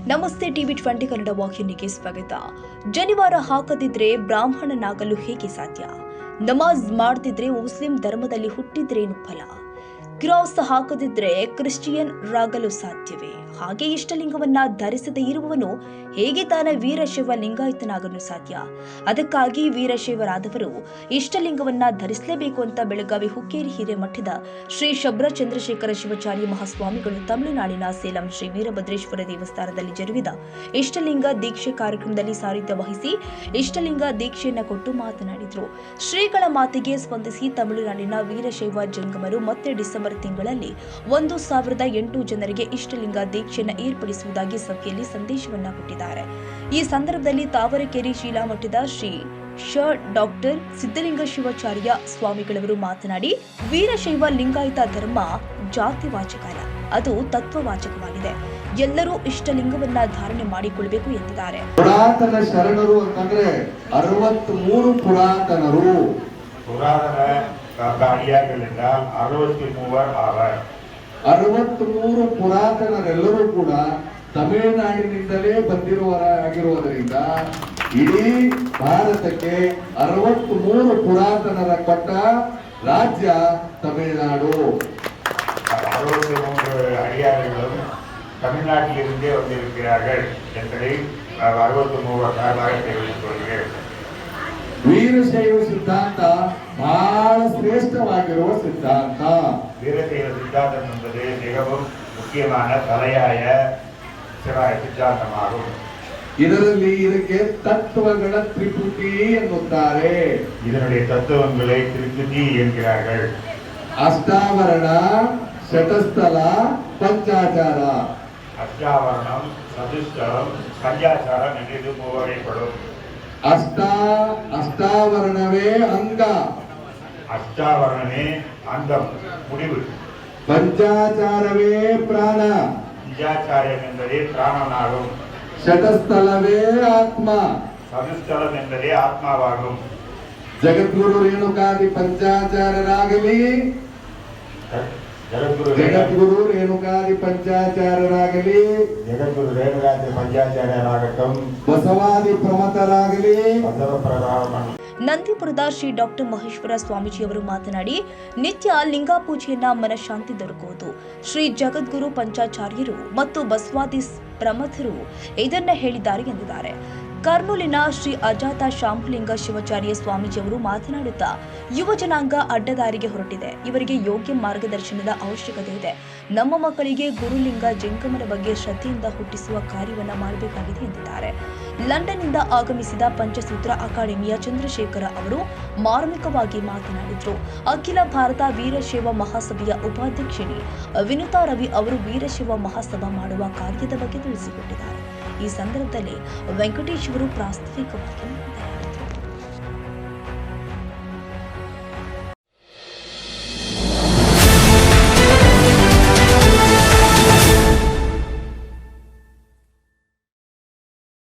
ನಮಸ್ತೆ ಟಿವಿ20 ಕನ್ನಡ ವಾಹಿನಿಗೆ ಸ್ವಾಗತ. ಜನಿವಾರ ಹಾಕದಿದ್ರೆ ಬ್ರಾಹ್ಮಣನಾಗಲು ಹೇಗೆ ಸಾಧ್ಯ? ನಮಾಜ್ ಮಾಡದಿದ್ರೆ ಮುಸ್ಲಿಂ ಧರ್ಮದಲ್ಲಿ ಹುಟ್ಟಿದ್ರೇನು ಫಲ? ಕ್ರಾಸ್ ಹಾಕದಿದ್ರೆ ಕ್ರಿಶ್ಚಿಯನ್ ರಾಗಲು ಸಾಧ್ಯವೇ? ಹಾಗೆ ಇಷ್ಟಲಿಂಗವನ್ನ ಧರಿಸದೇ ಇರುವವನು ಹೇಗೆ ತಾನ ವೀರಶೈವ ಲಿಂಗಾಯತನಾಗಲು ಸಾಧ್ಯ? ಅದಕ್ಕಾಗಿ ವೀರಶೈವರಾದವರು ಇಷ್ಟಲಿಂಗವನ್ನ ಧರಿಸಲೇಬೇಕು ಅಂತ ಬೆಳಗಾವಿ ಹುಕ್ಕೇರಿ ಹಿರೇಮಠದ ಶ್ರೀ ಶಬ್ರ ಚಂದ್ರಶೇಖರ ಶಿವಾಚಾರ್ಯ ಮಹಾಸ್ವಾಮಿಗಳು ತಮಿಳುನಾಡಿನ ಸೇಲಂ ಶ್ರೀ ವೀರಭದ್ರೇಶ್ವರ ದೇವಸ್ಥಾನದಲ್ಲಿ ಜರುಗಿದ ಇಷ್ಟಲಿಂಗ ದೀಕ್ಷೆ ಕಾರ್ಯಕ್ರಮದಲ್ಲಿ ಸಾರಥ್ಯ ವಹಿಸಿ ಇಷ್ಟಲಿಂಗ ದೀಕ್ಷೆಯನ್ನ ಕೊಟ್ಟು ಮಾತನಾಡಿದರು. ಶ್ರೀಗಳ ಮಾತಿಗೆ ಸ್ಪಂದಿಸಿ ತಮಿಳುನಾಡಿನ ವೀರಶೈವ ಜಂಗಮರು ಮತ್ತೆ ಡಿಸೆಂಬರ್ ತಿಂಗಳಲ್ಲಿ 1,008 ಜನರಿಗೆ ಇಷ್ಟಲಿಂಗ ದೀಕ್ಷೆಯನ್ನು ಏರ್ಪಡಿಸುವುದಾಗಿ ಸಭೆಯಲ್ಲಿ ಸಂದೇಶವನ್ನ ಕೊಟ್ಟಿದ್ದಾರೆ. ಈ ಸಂದರ್ಭದಲ್ಲಿ ತಾವರೆಕೆರೆ ಶೀಲಾಮಠದ ಶ್ರೀ ಡಾಕ್ಟರ್ ಸಿದ್ದಲಿಂಗ ಶಿವಾಚಾರ್ಯ ಸ್ವಾಮಿಗಳವರು ಮಾತನಾಡಿ, ವೀರಶೈವ ಲಿಂಗಾಯತ ಧರ್ಮ ಜಾತಿವಾಚಕಲ್ಲ, ಅದು ತತ್ವವಾಚಕವಾಗಿದೆ. ಎಲ್ಲರೂ ಇಷ್ಟಲಿಂಗವನ್ನ ಧಾರಣೆ ಮಾಡಿಕೊಳ್ಳಬೇಕು ಎಂದಿದ್ದಾರೆ. ಪುರಾತನ ಶರಣರು ಅಂತಂದ್ರೆ 63 ಪುರಾತನರು. ಪುರಾತನ ಗಾಡಿಯಾಗಲಿಂದ 63 ಪುರಾತನರೆಲ್ಲರೂ ಕೂಡ ತಮಿಳುನಾಡಿನಿಂದಲೇ ಬಂದಿರುವವರಾಗಿರುವುದರಿಂದ ಇಡೀ ಭಾರತಕ್ಕೆ 63 ಪುರಾತನರ ಕೊಟ್ಟ ರಾಜ್ಯ ತಮಿಳುನಾಡು. 63 அடியார்களும் தமிழ்நாட்டிலிருந்தே வந்திருக்கிறார்கள் என்பதை 63 தெரிவித்துக் ವೀರಶೈವ ಸಿದ್ಧಾಂತ ಬಹಳ ಶ್ರೇಷ್ಠವಾಗಿರುವ ಸಿದ್ಧಾಂತ. ವೀರಶೈವ ಸಿದ್ಧಾಂತம் என்பது மிகவும் முக்கியமான தலையாய ಸಿದ್ಧಾಂತமாகும். ಇದಕ್ಕೆ ತತ್ವಗಳ ತ್ರಿಪುಟಿ ಎನ್ನುತ್ತಾರೆ. இதனுடைய தத்துவங்களை ತ್ರಿಪುಟಿ என்கிறார்கள். ಅಷ್ಟಾವರಣ, ಶತಸ್ಥಲ, ಪಂಚಾಚಾರ. ಅಷ್ಟಾವರಣಂ, ಚತುಸ್ಥಲಂ, ಪಂಚಾಚಾரம் என்று இது மூவகைப்படும். ಅಷ್ಟಾವರಣವೇ ಅಂಗ, ಅಷ್ಟಾವರಣವೇ ಅಂಗಂ முடிவு. ಪಂಚಾಚಾರವೇ ಪ್ರಾಣ, பஞ்சாச்சாரம் என்பதே பிராணனாகும். ಶತಸ್ಥಲವೇ ಆತ್ಮ, சதுஸ்தலம் என்பதே ஆத்மாவாகும். ಜಗದ್ಗುರು ರೇಣುಕಾದಿ ಪಂಚಾಚಾರರಾಗಲಿ, ಜಗದ್ಗುರು ರೇಣುಕಾದಿ ಪಂಚಾಚಾರರಾಗಲಿ, ಜಗದ್ಗುರು ರೇಣುಕಾದಿ ಪಂಚಾಚಾರ್ಯರಾಗಟಂ, ಬಸವಾದಿ ಪ್ರಮತರಾಗಲಿ, ನಂದಿಪುರದ ಶ್ರೀ ಡಾಕ್ಟರ್ ಮಹೇಶ್ವರ ಸ್ವಾಮೀಜಿಯವರು ಮಾತನಾಡಿ, ನಿತ್ಯ ಲಿಂಗ ಪೂಜೆಯನ್ನ ಮನಃಶಾಂತಿ ದೊರಕುವುದು. ಶ್ರೀ ಜಗದ್ಗುರು ಪಂಚಾಚಾರ್ಯರು ಮತ್ತು ಬಸವಾದಿ ಪ್ರಮಥರು ಇದನ್ನ ಹೇಳಿದ್ದಾರೆ ಎಂದಿದ್ದಾರೆ. ಕರ್ನೂಲಿನ ಶ್ರೀ ಅಜಾತ ಶಾಂಭುಲಿಂಗ ಶಿವಾಚಾರ್ಯ ಸ್ವಾಮೀಜಿಯವರು ಮಾತನಾಡುತ್ತಾ, ಯುವ ಜನಾಂಗ ಅಡ್ಡದಾರಿಗೆ ಹೊರಟಿದೆ. ಇವರಿಗೆ ಯೋಗ್ಯ ಮಾರ್ಗದರ್ಶನದ ಅವಶ್ಯಕತೆ ಇದೆ. ನಮ್ಮ ಮಕ್ಕಳಿಗೆ ಗುರುಲಿಂಗ ಜಂಗಮನ ಬಗ್ಗೆ ಶ್ರದ್ಧೆಯಿಂದ ಹುಟ್ಟಿಸುವ ಕಾರ್ಯವನ್ನ ಮಾಡಬೇಕಾಗಿದೆ ಎಂದಿದ್ದಾರೆ. ಲಂಡನ್ನಿಂದ ಆಗಮಿಸಿದ ಪಂಚಸೂತ್ರ ಅಕಾಡೆಮಿಯ ಚಂದ್ರಶೇಖರ ಅವರು ಮಾರ್ಮಿಕವಾಗಿ ಮಾತನಾಡಿದರು. ಅಖಿಲ ಭಾರತ ವೀರಶೈವ ಮಹಾಸಭೆಯ ಉಪಾಧ್ಯಕ್ಷಿಣಿ ವಿನುತಾ ರವಿ ಅವರು ವೀರಶೈವ ಮಹಾಸಭಾ ಮಾಡುವ ಕಾರ್ಯದ ಬಗ್ಗೆ ತಿಳಿಸಿಕೊಟ್ಟಿದ್ದಾರೆ. ಈ ಸಂದರ್ಭದಲ್ಲಿ ವೆಂಕಟೇಶ್ ಅವರು ಪ್ರಾಸ್ತಾವಿಕವಾಗಿ